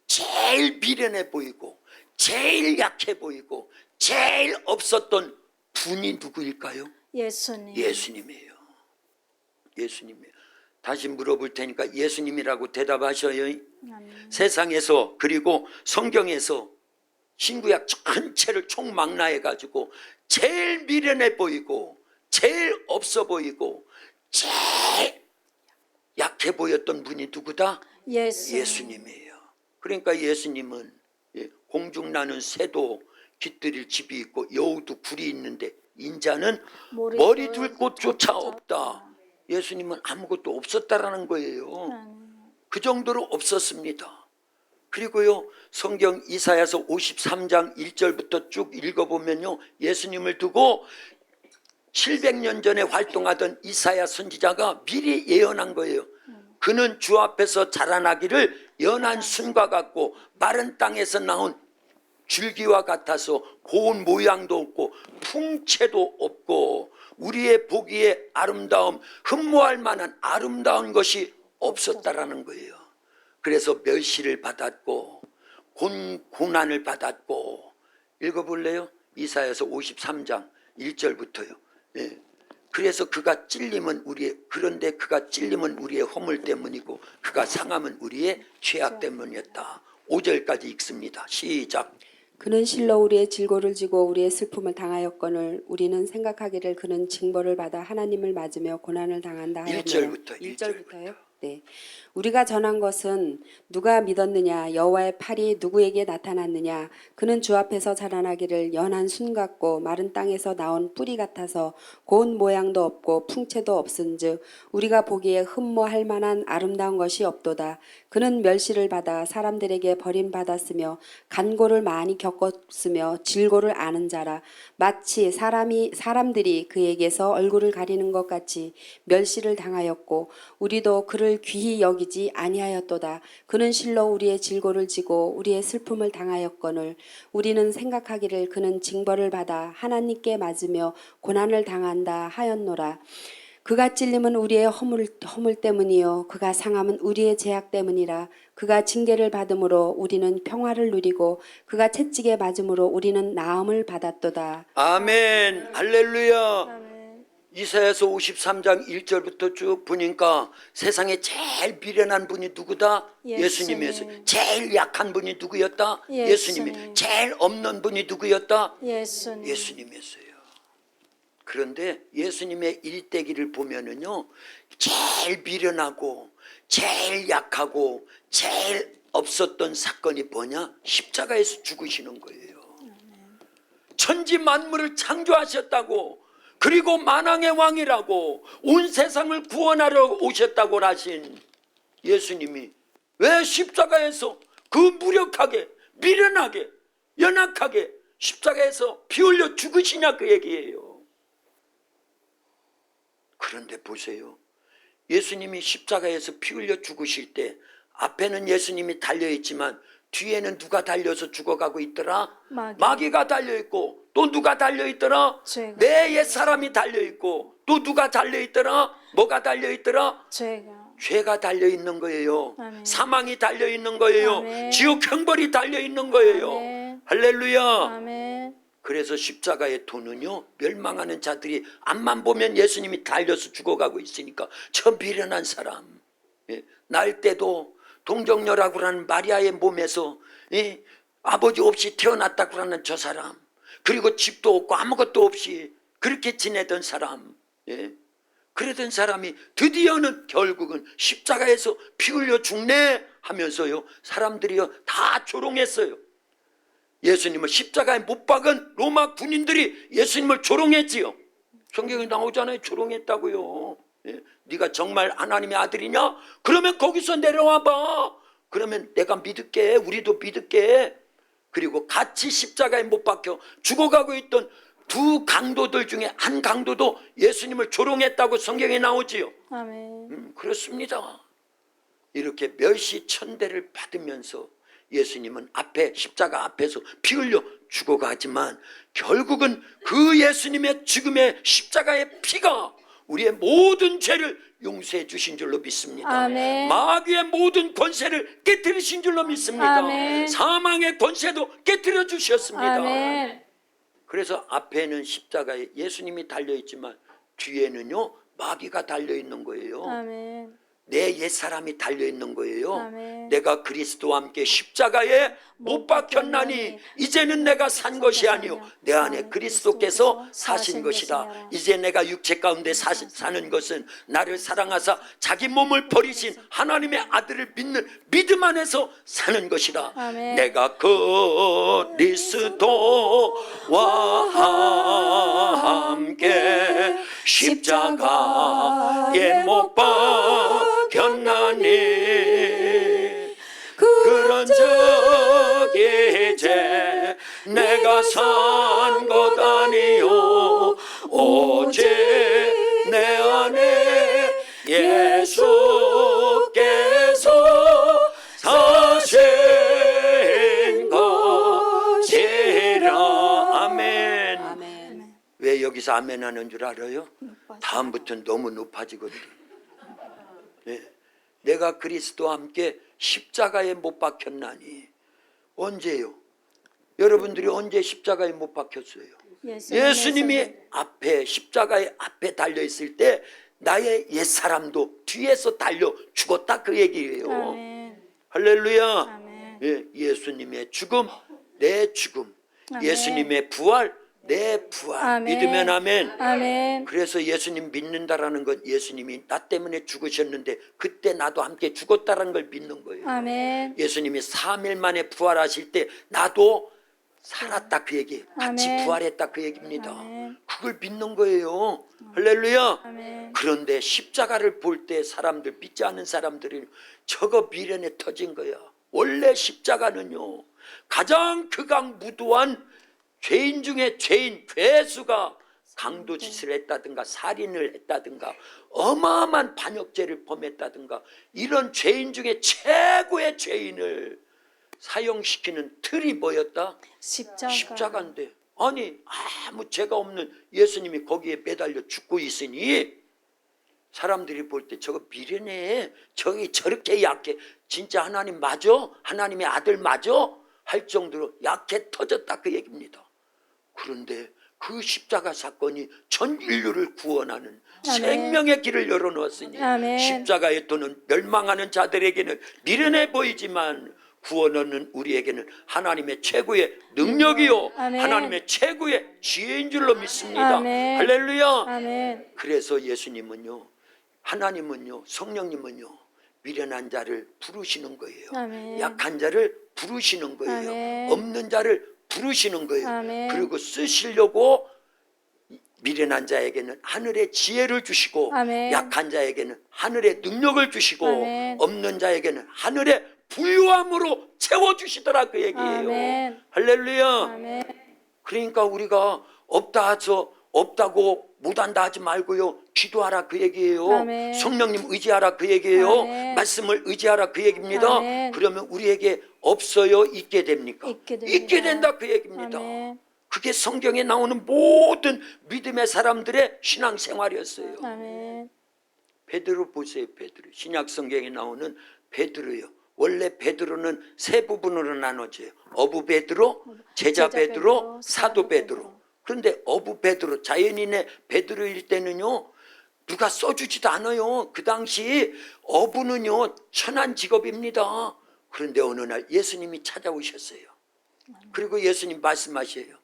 제일 미련해 보이고 제일 약해 보이고 제일 없었던 분이 누구일까요?
예수님.
예수님이에요. 예수님이에요. 다시 물어볼 테니까 예수님이라고 대답하셔요.
아멘.
세상에서, 그리고 성경에서 신구약 전체를 총망라해 가지고 제일 미련해 보이고 제일 없어 보이고 제일 약해 보였던 분이 누구다? 예수님이에요. 그러니까 예수님은 공중 나는 새도 깃들일 집이 있고 여우도 굴이 있는데 인자는 머리 둘 곳조차 없다. 예수님은 아무것도 없었다라는 거예요. 그 정도로 없었습니다. 그리고요, 성경 이사야서 53장 1절부터 쭉 읽어보면요, 예수님을 두고 700년 전에 활동하던 이사야 선지자가 미리 예언한 거예요. 그는 주 앞에서 자라나기를 연한 순과 같고 마른 땅에서 나온 줄기와 같아서 고운 모양도 없고 풍채도 없고 우리의 보기에 아름다움, 흠모할 만한 아름다운 것이 없었다라는 거예요. 그래서 멸시를 받았고 고난을 받았고, 읽어볼래요? 이사야서 53장 1절부터요. 예. 그래서 그가 찔림은 그런데 그가 찔림은 우리의 허물 때문이고 그가 상함은 우리의 죄악 때문이었다. 5절까지 읽습니다. 시작.
그는 실로 우리의 질고를 지고 우리의 슬픔을 당하였거늘 우리는 생각하기를 그는 징벌을 받아 하나님을 맞으며 고난을 당한다 하였노라.
1절부터
1절부터요? 네. 우리가 전한 것은 누가 믿었느냐? 여호와의 팔이 누구에게 나타났느냐? 그는 주 앞에서 자라나기를 연한 순 같고 마른 땅에서 나온 뿌리 같아서 고운 모양도 없고 풍채도 없은즉 우리가 보기에 흠모할 만한 아름다운 것이 없도다. 그는 멸시를 받아 사람들에게 버림받았으며 간고를 많이 겪었으며 질고를 아는 자라. 마치 사람들이 그에게서 얼굴을 가리는 것 같이 멸시를 당하였고 우리도 그를 귀히 여기지 아니하였도다. 그는 실로 우리의 질고를 지고 우리의 슬픔을 당하였거늘 우리는 생각하기를 그는 징벌을 받아 하나님께 맞으며 고난을 당한다 하였노라. 그가 찔림은 우리의 허물 때문이요 그가 상함은 우리의 죄악 때문이라. 그가 징계를 받음으로 우리는 평화를 누리고 그가 채찍에 맞음으로 우리는 나음을 받았도다.
아멘. 할렐루야.
아멘.
이사야서 53장 1절부터 쭉 보니까 세상에 제일 미련한 분이 누구다?
예수님.
예수님이었어요. 제일 약한 분이 누구였다?
예수님.
예수님이. 제일 없는 분이 누구였다?
예수님.
예수님이었어요. 그런데 예수님의 일대기를 보면은요, 제일 미련하고 제일 약하고 제일 없었던 사건이 뭐냐? 십자가에서 죽으시는 거예요. 천지 만물을 창조하셨다고, 그리고 만왕의 왕이라고, 온 세상을 구원하러 오셨다고 하신 예수님이 왜 십자가에서 그 무력하게, 미련하게, 연약하게 십자가에서 피 흘려 죽으시냐, 그 얘기예요. 그런데 보세요. 예수님이 십자가에서 피 흘려 죽으실 때 앞에는 예수님이 달려있지만 뒤에는 누가 달려서 죽어가고 있더라? 마귀가 달려있고, 또 누가 달려있더라? 내 옛사람이 달려있고, 또 누가 달려있더라? 뭐가 달려있더라? 죄가 달려있는 거예요.
아멘.
사망이 달려있는 거예요.
아멘.
지옥 형벌이 달려있는 거예요.
아멘.
할렐루야.
아멘.
그래서 십자가의 도는요, 멸망하는 자들이 앞만 보면 예수님이 달려서 죽어가고 있으니까 저 미련한 사람, 날 때도 동정녀라고 하는 마리아의 몸에서 아버지 없이 태어났다고 하는 저 사람, 그리고 집도 없고 아무것도 없이 그렇게 지내던 사람, 그러던 사람이 드디어는 결국은 십자가에서 피 흘려 죽네 하면서요, 사람들이요 다 조롱했어요. 예수님을 십자가에 못 박은 로마 군인들이 예수님을 조롱했지요. 성경에 나오잖아요. 조롱했다고요. 네가 정말 하나님의 아들이냐? 그러면 거기서 내려와 봐. 그러면 내가 믿을게. 우리도 믿을게. 그리고 같이 십자가에 못 박혀 죽어가고 있던 두 강도들 중에 한 강도도 예수님을 조롱했다고 성경에 나오지요.
아멘.
그렇습니다. 이렇게 멸시천대를 받으면서 예수님은 십자가 앞에서 피 흘려 죽어가지만 결국은 그 예수님의 죽음의 십자가의 피가 우리의 모든 죄를 용서해 주신 줄로 믿습니다.
아멘.
마귀의 모든 권세를 깨뜨리신 줄로 믿습니다.
아멘.
사망의 권세도 깨뜨려 주셨습니다.
아멘.
그래서 앞에는 십자가에 예수님이 달려있지만 뒤에는요 마귀가 달려있는 거예요.
아멘.
내 옛사람이 달려있는 거예요.
아멘.
내가 그리스도와 함께 십자가에 못 박혔나니 이제는 내가 산 것이 아니요 내 안에 그리스도께서 사신 것이다. 이제 내가 육체 가운데 사는 것은 나를 사랑하사 자기 몸을 버리신 하나님의 아들을 믿는 믿음 안에서 사는 것이다.
아멘.
내가 그리스도와 함께 십자가에 못 박혔나니 그런즉 이제 내가 산 것 아니요 오직 여기서 아멘 하는 줄 알아요? 다음부터는 너무 높아지거든요. 네. 내가 그리스도와 함께 십자가에 못 박혔나니. 언제요? 여러분들이 언제 십자가에 못 박혔어요? 예수님이 앞에 십자가의 앞에 달려 있을 때 나의 옛사람도 뒤에서 달려 죽었다 그 얘기예요.
아멘.
할렐루야.
아멘.
예, 예수님의 죽음 내 죽음,
아멘.
예수님의 부활 내 부활.
아멘.
믿으면 아멘.
아멘.
그래서 예수님 믿는다라는 건 예수님이 나 때문에 죽으셨는데 그때 나도 함께 죽었다라는 걸 믿는 거예요.
아멘.
예수님이 3일 만에 부활하실 때 나도 살았다 그 얘기, 같이
아멘.
부활했다 그 얘기입니다.
아멘.
그걸 믿는 거예요. 할렐루야.
아멘.
그런데 십자가를 볼 때 사람들, 믿지 않는 사람들이 저거 미련에 터진 거야. 원래 십자가는요, 가장 극악무도한 죄인 중에 죄인, 괴수가 강도짓을 했다든가 살인을 했다든가 어마어마한 반역죄를 범했다든가 이런 죄인 중에 최고의 죄인을 사형시키는 틀이 뭐였다? 십자가인데, 아니 아무 죄가 없는 예수님이 거기에 매달려 죽고 있으니 사람들이 볼 때 저거 미련해, 저기 저렇게 약해, 진짜 하나님 맞아? 하나님의 아들 맞아? 할 정도로 약해 터졌다 그 얘기입니다. 그런데 그 십자가 사건이 전 인류를 구원하는
아멘.
생명의 길을 열어놓았으니
아멘.
십자가의 도는 멸망하는 자들에게는 미련해 보이지만 구원 얻는 우리에게는 하나님의 최고의 능력이요,
아멘.
하나님의 최고의 지혜인 줄로 믿습니다.
아멘.
할렐루야.
아멘.
그래서 예수님은요, 하나님은요, 성령님은요, 미련한 자를 부르시는 거예요.
아멘.
약한 자를 부르시는 거예요.
아멘.
없는 자를 부르시는 거예요.
아멘.
그리고 쓰시려고 미련한 자에게는 하늘의 지혜를 주시고
아멘.
약한 자에게는 하늘의 능력을 주시고
아멘.
없는 자에게는 하늘의 부유함으로 채워주시더라 그 얘기예요.
아멘.
할렐루야.
아멘.
그러니까 우리가 없다 해서 없다고 못한다 하지 말고요, 기도하라 그 얘기예요.
아멘.
성령님 의지하라 그 얘기예요.
아멘.
말씀을 의지하라 그 얘기입니다.
아멘.
그러면 우리에게 없어요, 있게 됩니까?
있게 됩니다.
있게 된다 그 얘기입니다.
아멘.
그게 성경에 나오는 모든 믿음의 사람들의 신앙생활이었어요.
아멘.
베드로 보세요. 베드로, 신약 성경에 나오는 베드로요. 원래 베드로는 세 부분으로 나눠져요. 어부 베드로, 제자 베드로, 사도 베드로. 그런데 어부 베드로, 자연인의 베드로일 때는요, 누가 써주지도 않아요. 그 당시 어부는요, 천한 직업입니다. 그런데 어느 날 예수님이 찾아오셨어요. 그리고 예수님 말씀하셔요.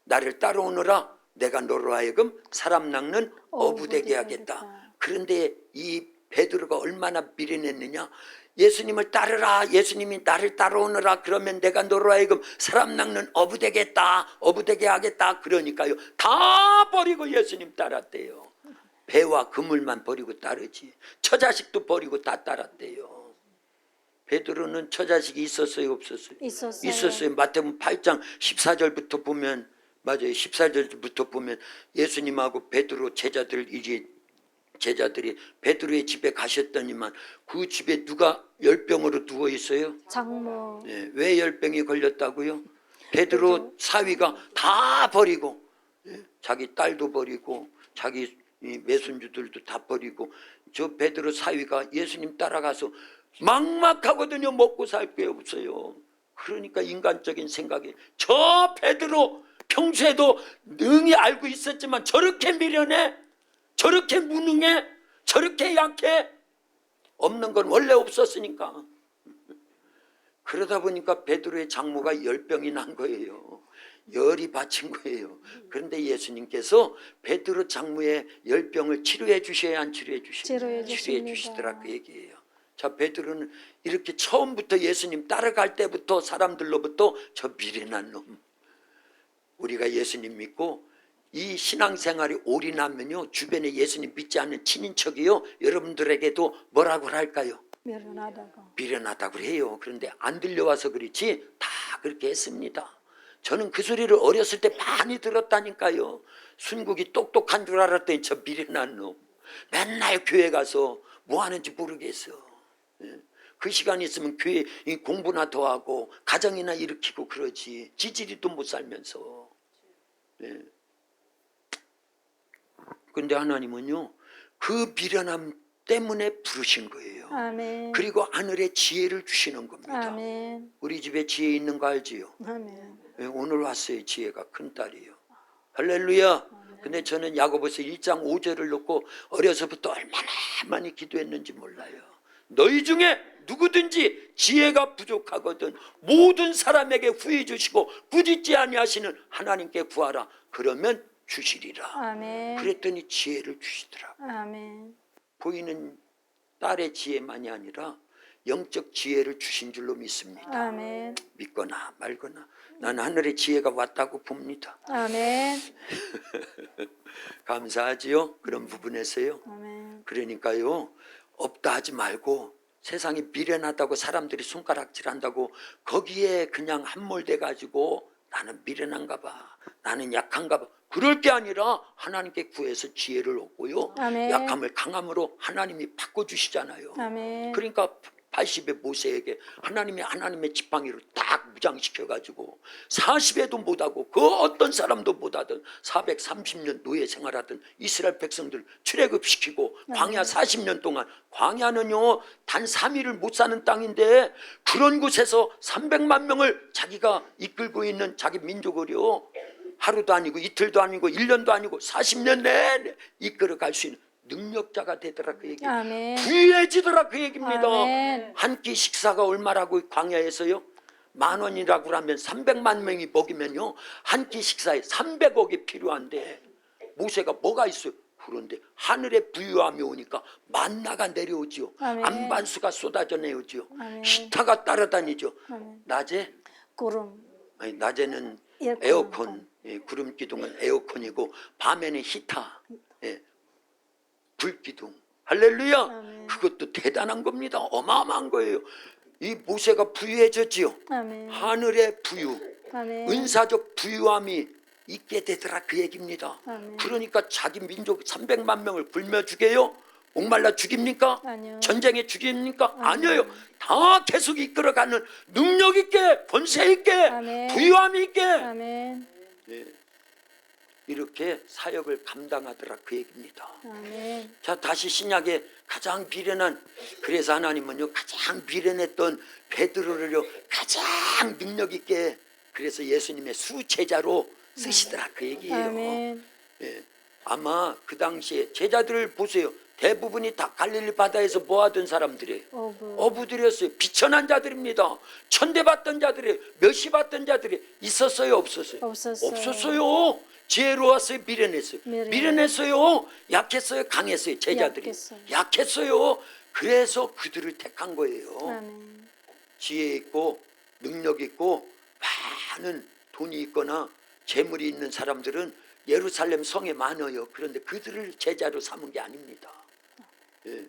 나를 따라오너라. 내가 너로 하여금 사람 낚는 어부 되게 하겠다. 그런데 이 베드로가 얼마나 미련했느냐. 예수님을 따르라. 예수님이 나를 따라오너라. 그러면 내가 너로 하여금 사람 낚는 어부 되겠다. 어부 되게 하겠다. 그러니까요, 다 버리고 예수님 따랐대요. 배와 그물만 버리고 따르지 처자식도 버리고 다 따랐대요. 베드로는 처자식이 있었어요, 없었어요?
있었어요.
있었어요. 마태복음 8장 14절부터 보면, 맞아요, 14절부터 보면 예수님하고 베드로 제자들이 베드로의 집에 가셨더니만 그 집에 누가 열병으로 누워 있어요?
장모.
네, 왜 열병이 걸렸다고요? 베드로 사위가 다 버리고, 자기 딸도 버리고 자기 외손주들도 다 버리고, 저 베드로 사위가 예수님 따라가서 막막하거든요. 먹고 살 게 없어요. 그러니까 인간적인 생각이, 저 베드로 평소에도 능히 알고 있었지만 저렇게 미련해, 저렇게 무능해, 저렇게 약해, 없는 건 원래 없었으니까. 그러다 보니까 베드로의 장모가 열병이 난 거예요. 열이 받친 거예요. 그런데 예수님께서 베드로 장모의 열병을 치료해 주셔야 안 치료해 주시더라. 치료해 주시더라 그 얘기예요. 자, 베드로는 이렇게 처음부터 예수님 따라갈 때부터 사람들로부터 저 미련한 놈, 우리가 예수님 믿고 이 신앙생활이 올인하면요, 주변에 예수님 믿지 않는 친인척이요, 여러분들에게도 뭐라고 할까요? 미련하다고 해요. 그런데 안 들려와서 그렇지 다 그렇게 했습니다. 저는 그 소리를 어렸을 때 많이 들었다니까요. 순국이 똑똑한 줄 알았더니 저 미련한 놈, 맨날 교회 가서 뭐 하는지 모르겠어. 그 시간 있으면 교회 공부나 더 하고 가정이나 일으키고 그러지, 지지리도 못 살면서. 근데 하나님은요 그 미련함 때문에 부르신 거예요.
아멘.
그리고 하늘에 지혜를 주시는 겁니다.
아멘.
우리 집에 지혜 있는 거 알지요?
아멘.
예, 오늘 왔어요. 지혜가 큰딸이요. 할렐루야. 근데 저는 야고보서 1장 5절을 놓고 어려서부터 얼마나 많이 기도했는지 몰라요. 너희 중에 누구든지 지혜가 부족하거든 모든 사람에게 후히 주시고 꾸짖지 아니하시는 하나님께 구하라. 그러면 주시리라.
아멘.
그랬더니 지혜를 주시더라.
아멘.
보이는 딸의 지혜만이 아니라 영적 지혜를 주신 줄로 믿습니다.
아멘.
믿거나 말거나 나는 하늘의 지혜가 왔다고 봅니다.
아멘.
감사하지요. 그런 부분에서요.
아멘.
그러니까요 없다 하지 말고 세상이 미련하다고 사람들이 손가락질한다고 거기에 그냥 함몰돼 가지고 나는 미련한가 봐, 나는 약한가 봐, 그럴 게 아니라 하나님께 구해서 지혜를 얻고요
아멘.
약함을 강함으로 하나님이 바꿔주시잖아요.
아멘.
그러니까 80의 모세에게 하나님의 지팡이로 딱 무장시켜가지고 40에도 못하고 그 어떤 사람도 못하던 430년 노예 생활하던 이스라엘 백성들 출애굽시키고 광야 40년 동안, 광야는요 단 3일을 못 사는 땅인데 그런 곳에서 300만 명을 자기가 이끌고 있는 자기 민족을요 하루도 아니고 이틀도 아니고 1년도 아니고 40년 내내 이끌어 갈 수 있는 능력자가 되더라 그 얘기예요.
아멘.
부유해지더라 그 얘기입니다.
아멘.
한 끼 식사가 얼마라고 광야에서요? 10,000원이라고 하면 300만 명이 먹이면요 한 끼 식사에 300억이 필요한데 모세가 뭐가 있어요? 그런데 하늘의 부유함이 오니까 만나가 내려오지요.
아멘.
안반수가 쏟아져 내오지요.
아멘.
히타가 따라다니죠.
아멘.
낮에
구름.
아니, 낮에는
에어컨.
에어컨, 예, 구름 기둥은 에어컨이고 밤에는 히타, 예, 불 기둥. 할렐루야.
아멘.
그것도 대단한 겁니다. 어마어마한 거예요. 이 모세가 부유해졌지요.
아멘.
하늘의 부유,
아멘.
은사적 부유함이 있게 되더라 그 얘기입니다.
아멘.
그러니까 자기 민족 300만 명을 굶어 죽여요? 목말라 죽입니까?
아니요.
전쟁에 죽입니까? 아니에요. 다 계속 이끌어가는 능력 있게, 권세 있게,
아멘.
부유함 있게,
아멘.
예, 이렇게 사역을 감당하더라 그 얘기입니다.
아멘.
자, 다시 신약에 가장 비련한, 그래서 하나님은요 가장 비련했던 베드로를요 가장 능력 있게, 그래서 예수님의 수제자로 쓰시더라 그 얘기예요.
아멘.
예, 아마 그 당시에 제자들을 보세요. 대부분이 다 갈릴리 바다에서 뭐 하던 사람들이에요. 어부들이었어요. 비천한 자들입니다. 천대받던 자들이, 멸시받던 자들이 있었어요, 없었어요?
없었어요.
없었어요. 지혜로웠어요, 미련했어요? 미련했어요, 약했어요, 강했어요? 제자들이 약했어요. 그래서 그들을 택한 거예요.
아멘.
지혜 있고 능력 있고 많은 돈이 있거나 재물이 있는 사람들은 예루살렘 성에 많아요. 그런데 그들을 제자로 삼은 게 아닙니다. 예,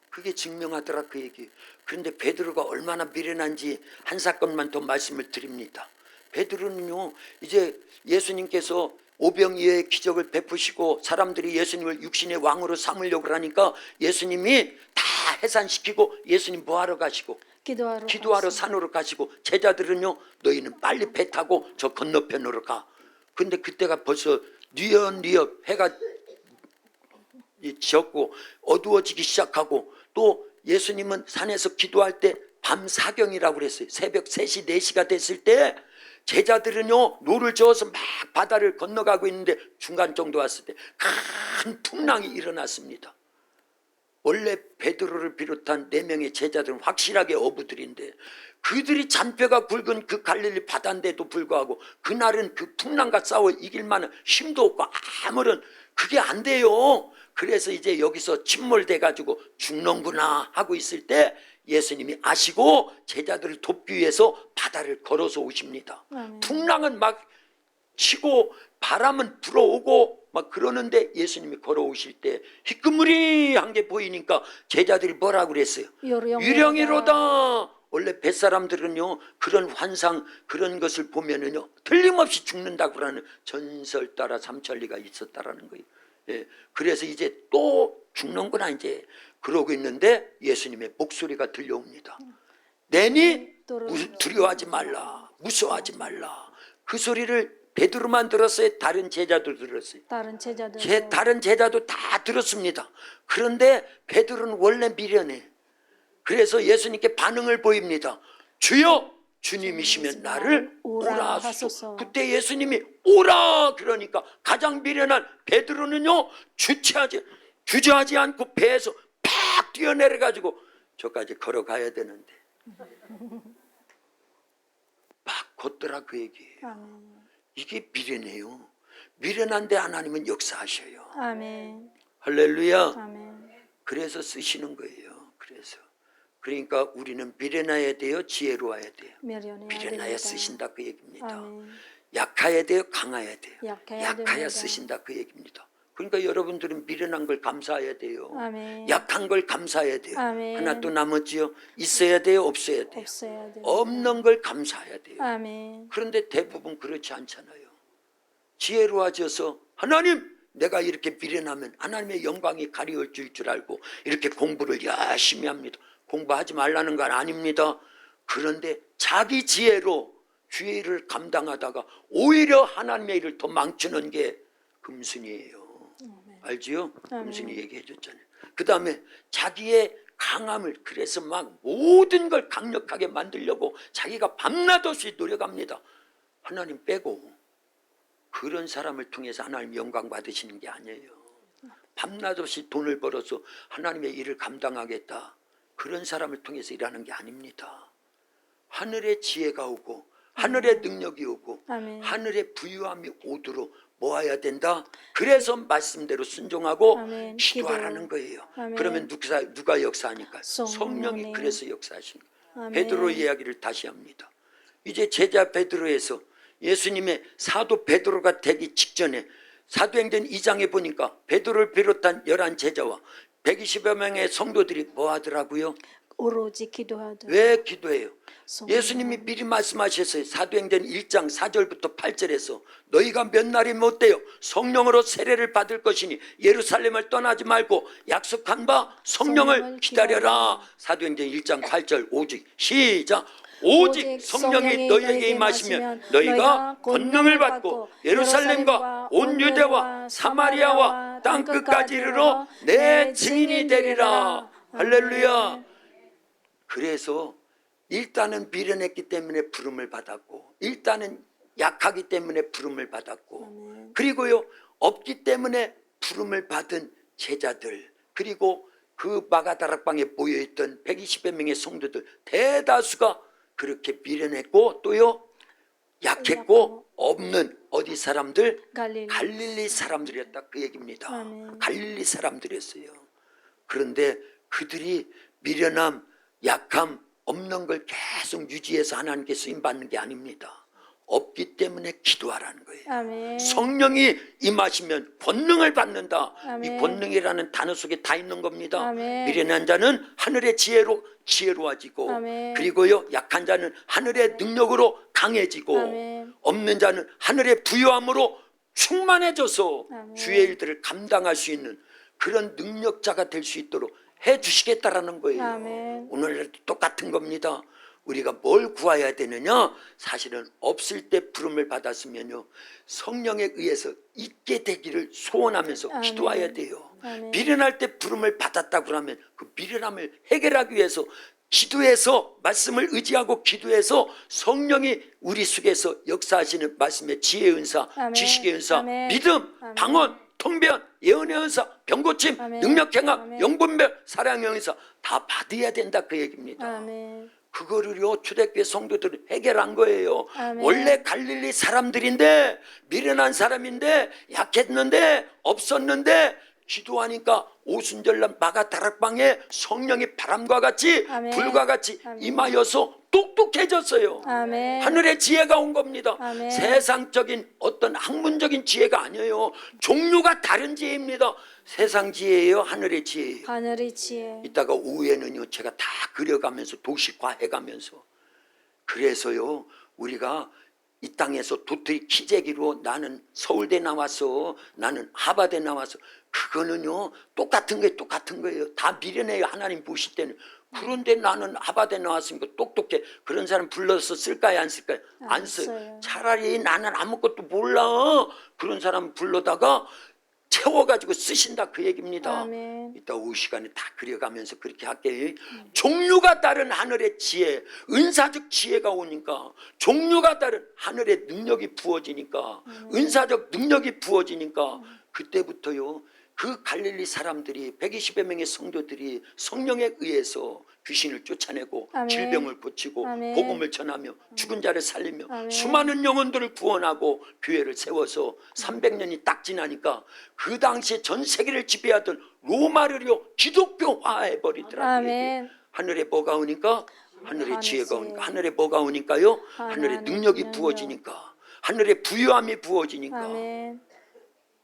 그게 증명하더라 그 얘기. 그런데 베드로가 얼마나 미련한지 한 사건만 더 말씀을 드립니다. 베드로는요 이제 예수님께서 오병이어의 기적을 베푸시고 사람들이 예수님을 육신의 왕으로 삼으려고 하니까 예수님이 다 해산시키고 예수님 뭐하러 가시고? 기도하러 산으로 가시고 제자들은요 너희는 빨리 배 타고 저 건너편으로 가. 근데 그때가 벌써 뉘엿뉘엿 해가 지었고 어두워지기 시작하고, 또 예수님은 산에서 기도할 때 밤 사경이라고 그랬어요. 새벽 3시 4시가 됐을 때 제자들은요 노를 저어서 막 바다를 건너가고 있는데 중간 정도 왔을 때 큰 풍랑이 일어났습니다. 원래 베드로를 비롯한 4명의 제자들은 확실하게 어부들인데 그들이 잔뼈가 굵은 그 갈릴리 바다인데도 불구하고 그날은 그 풍랑과 싸워 이길 만한 힘도 없고 아무런 그게 안 돼요. 그래서 이제 여기서 침몰돼 가지고 죽는구나 하고 있을 때 예수님이 아시고 제자들을 돕기 위해서 바다를 걸어서 오십니다. 풍랑은 막 치고 바람은 불어오고 막 그러는데 예수님이 걸어오실 때 희끄무리한 게 보이니까 제자들이 뭐라고 그랬어요? 유령이로다. 원래 뱃사람들은요 그런 환상 그런 것을 보면은요 틀림없이 죽는다고 하는 전설 따라 삼천리가 있었다라는 거예요. 예, 그래서 이제 또 죽는구나 이제 그러고 있는데 예수님의 목소리가 들려옵니다. 내니 두려워하지 말라, 무서워하지 말라. 그 소리를 베드로만 들었어요? 다른 제자도 들었어요?
다른 제자들
다른 제자도 다 들었습니다. 그런데 베드로는 원래 미련해. 그래서 예수님께 반응을 보입니다. 주여, 주님이시면 나를 오라 하소서. 그때 예수님이 오라 그러니까 가장 미련한 베드로는요, 주저하지 않고 배에서 팍 뛰어내려 가지고 저까지 걸어가야 되는데 막 걷더라 그 얘기예요.
아멘.
이게 미련해요. 미련한데 하나님은 역사하셔요.
아멘.
할렐루야.
아멘.
그래서 쓰시는 거예요. 그러니까 우리는 미련해야 돼요, 지혜로워야 돼요.
미련해야
미련하여
됩니다.
쓰신다 그 얘기입니다.
아멘.
약해야 돼요, 강해야 돼요.
약해야 됩니다.
쓰신다 그 얘기입니다. 그러니까 여러분들은 미련한 걸 감사해야 돼요.
아멘.
약한 걸 감사해야 돼요.
아멘.
하나 또 남았지요. 있어야 돼요, 없어야 돼요.
없어야 됩니다.
없는 걸 감사해야 돼요.
아멘.
그런데 대부분 그렇지 않잖아요. 지혜로워져서 하나님, 내가 이렇게 미련하면 하나님의 영광이 가려질 줄 알고 이렇게 공부를 열심히 합니다. 공부하지 말라는 건 아닙니다. 그런데 자기 지혜로 주의를 감당하다가 오히려 하나님의 일을 더 망치는 게 금순이에요. 알지요? 금순이 얘기해 줬잖아요. 그 다음에 자기의 강함을, 그래서 막 모든 걸 강력하게 만들려고 자기가 밤낮 없이 노력합니다. 하나님 빼고. 그런 사람을 통해서 하나님 영광 받으시는 게 아니에요. 밤낮 없이 돈을 벌어서 하나님의 일을 감당하겠다, 그런 사람을 통해서 일하는 게 아닙니다. 하늘의 지혜가 오고 하늘의 능력이 오고
아멘.
하늘의 부유함이 오도록 모아야 된다. 그래서 말씀대로 순종하고
아멘.
기도하라는 거예요.
아멘.
그러면 누가 역사하니까?
성령님.
성령이 그래서 역사하신 거예요.
아멘.
베드로 이야기를 다시 합니다. 이제 제자 베드로에서 예수님의 사도 베드로가 되기 직전에 사도행전 2장에 보니까 베드로를 비롯한 11 제자와 120여 명의 성도들이 뭐 하더라고요?
오로지 기도하듯.
왜 기도해요?
성령.
예수님이 미리 말씀하셨어요. 사도행전 1장 4절부터 8절에서 너희가 몇 날이 못되어 성령으로 세례를 받을 것이니 예루살렘을 떠나지 말고 약속한 바 성령을 기다려라. 사도행전 1장 8절 오직 시작. 오직 성령이 너희에게 임하시면 너희가 권능을 받고 예루살렘과 온 유대와 사마리아와 땅끝까지 이르러 내 증인이 되리라. 할렐루야. 그래서 일단은 미련했기 때문에 부름을 받았고, 일단은 약하기 때문에 부름을 받았고, 그리고요 없기 때문에 부름을 받은 제자들, 그리고 그 마가다락방에 모여있던 120여 명의 성도들 대다수가 그렇게 미련했고, 또요 약했고 없는 어디 사람들? 갈릴리 사람들이었다 그 얘기입니다.
아멘.
갈릴리 사람들이었어요. 그런데 그들이 미련함, 약함, 없는 걸 계속 유지해서 하나님께 쓰임받는 게 아닙니다. 없기 때문에 기도하라는 거예요.
아멘.
성령이 임하시면 권능을 받는다.
아멘.
이 권능이라는 단어 속에 다 있는 겁니다.
아멘.
미련한 자는 하늘의 지혜로워지고,
아멘.
그리고요 약한 자는 하늘의 능력으로 강해지고,
아멘.
없는 자는 하늘의 부유함으로 충만해져서
아멘.
주의 일들을 감당할 수 있는 그런 능력자가 될 수 있도록 해 주시겠다라는 거예요.
아멘.
오늘도 똑같은 겁니다. 우리가 뭘 구해야 되느냐? 사실은 없을 때 부름을 받았으면요 성령에 의해서 있게 되기를 소원하면서
아멘.
기도해야 돼요.
아멘.
미련할 때 부름을 받았다고 하면 그 미련함을 해결하기 위해서 기도해서, 말씀을 의지하고 기도해서 성령이 우리 속에서 역사하시는 말씀의 지혜의 은사,
아멘.
지식의 은사,
아멘.
믿음,
아멘.
방언, 통변, 예언의 은사, 병고침,
아멘.
능력행합,
아멘.
영분별, 사랑의 은사 다 받아야 된다 그 얘기입니다.
아멘.
그거를요 초대교회 성도들은 해결한 거예요.
아멘.
원래 갈릴리 사람들인데, 미련한 사람인데, 약했는데, 없었는데 기도하니까 오순절날 마가다락방에 성령이 바람과 같이
아멘.
불과 같이
아멘.
임하여서 똑똑해졌어요.
아멘.
하늘의 지혜가 온 겁니다.
아멘.
세상적인 어떤 학문적인 지혜가 아니에요. 종류가 다른 지혜입니다. 세상 지혜예요, 하늘의 지혜예요.
하늘의 지혜.
이따가 오후에는요 제가 다 그려가면서 도식화해가면서, 그래서요 우리가 이 땅에서 도토리 키재기로 나는 서울대 나왔어, 나는 하버대 나왔어. 그거는요 똑같은 거예요. 다 미련해요. 하나님 보실 때는. 그런데 나는 하버대 나왔으니까 똑똑해. 그런 사람 불러서 쓸까요, 안 쓸까요? 안 써요.
써요.
차라리 나는 아무것도 몰라. 그런 사람 불러다가 채워가지고 쓰신다, 그 얘기입니다.
아멘.
이따 오후 시간에 다 그려가면서 그렇게 할게요. 종류가 다른 하늘의 지혜, 은사적 지혜가 오니까, 종류가 다른 하늘의 능력이 부어지니까, 은사적 능력이 부어지니까, 그때부터요 그 갈릴리 사람들이 120여 명의 성도들이 성령에 의해서 귀신을 쫓아내고
아멘.
질병을 고치고
아멘.
복음을 전하며 죽은 자를 살리며
아멘.
수많은 영혼들을 구원하고 교회를 세워서 300년이 딱 지나니까 그 당시에 전 세계를 지배하던 로마를요 기독교화해버리더라고요.
아멘.
하늘에 뭐가 오니까? 하늘에
하늘에
지혜가
지혜.
오니까. 하늘에 뭐가 오니까요? 하늘에
하나님의
능력이
능력.
부어지니까. 하늘에 부유함이 부어지니까.
아멘.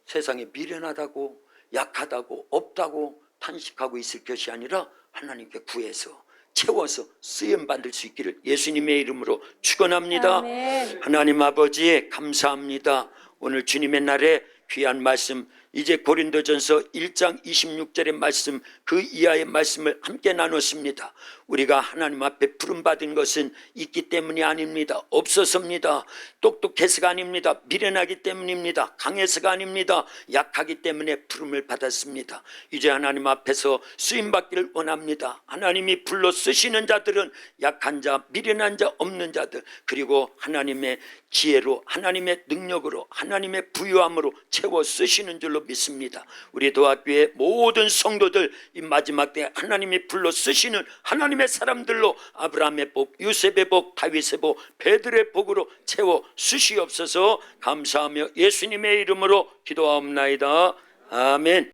세상에 미련하다고 약하다고 없다고 탄식하고 있을 것이 아니라 하나님께 구해서 채워서 쓰임받을 수 있기를 예수님의 이름으로 축원합니다.
아멘.
하나님 아버지 감사합니다. 오늘 주님의 날에 귀한 말씀, 이제 고린도전서 1장 26절의 말씀, 그 이하의 말씀을 함께 나눴습니다. 우리가 하나님 앞에 부름받은 것은 있기 때문이 아닙니다. 없어서입니다. 똑똑해서가 아닙니다. 미련하기 때문입니다. 강해서가 아닙니다. 약하기 때문에 부름을 받았습니다. 이제 하나님 앞에서 쓰임받기를 원합니다. 하나님이 불러 쓰시는 자들은 약한 자, 미련한 자, 없는 자들, 그리고 하나님의 지혜로, 하나님의 능력으로, 하나님의 부유함으로 채워 쓰시는 줄로 믿습니다. 우리 도합교회 모든 성도들 이 마지막 때 하나님이 불러 쓰시는 하나님의 사람들로 아브라함의 복, 요셉의 복, 다윗의 복, 베드로의 복으로 채워 쓰시옵소서. 감사하며 예수님의 이름으로 기도하옵나이다. 아멘.